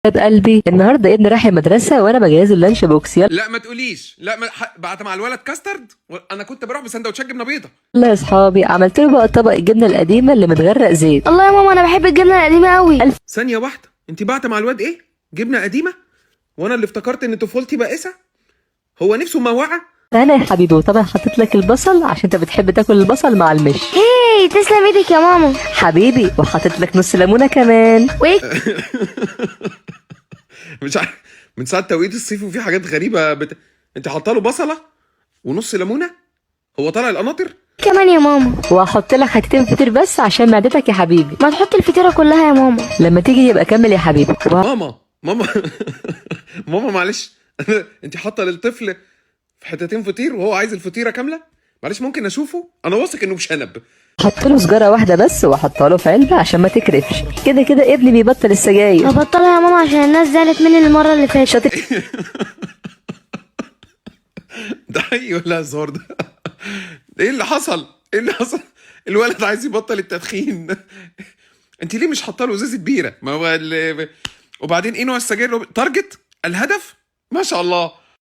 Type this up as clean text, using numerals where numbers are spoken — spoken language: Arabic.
قلبي النهارده ابني رايح المدرسه وانا بجهز اللانش بوكس. يلا لا ما تقوليش، لا ما بعت مع الولد كاسترد. انا كنت بروح بسندوتشات جبنه بيضه. يا اصحابي، عملت له بقى طبق الجبنه القديمه اللي متغرق زيت. الله يا ماما، انا بحب الجبنه القديمه قوي. ثانيه واحده، انت بعت مع الواد ايه؟ جبنه قديمه؟ وانا اللي افتكرت ان طفولتي بائسه. هو نفسه موعه. انا يا حبيبي، وطبعا حطيت لك البصل عشان انت بتحب تاكل البصل مع المش. هي تسلم ايدك يا ماما. حبيبي، وحطيت لك نص ليمونه كمان. وايه؟ مش عارف، من ساعه توقيت الصيف وفي حاجات غريبه انت حاطه له بصله ونص ليمونه؟ هو طالع القناطر؟ كمان يا ماما. وهحط لك حتتين فطير بس عشان معدتك يا حبيبي. ما تحط الفطيره كلها يا ماما. لما تيجي يبقى كمل يا حبيبي. ماما ماما ماما معلش. انت حاطه للطفل في حتتين فطير وهو عايز الفطيره كامله؟ معلش ممكن اشوفه؟ انا واثق انه مش هنب. حط له سجاره واحده بس واحطها له في علبه عشان ما تكرفش. كده كده ابني بيبطل السجاير. ببطلها يا ماما عشان الناس زعلت مني المره اللي فاتت. شاطر. ده حقيقي ولا هزار ده؟ ايه اللي حصل؟ ايه اللي حصل؟ الولد عايز يبطل التدخين. انت ليه مش حاطه له ازازه بيره؟ ما هو وبعدين ايه نوع السجاير؟ تارجت الهدف؟ ما شاء الله.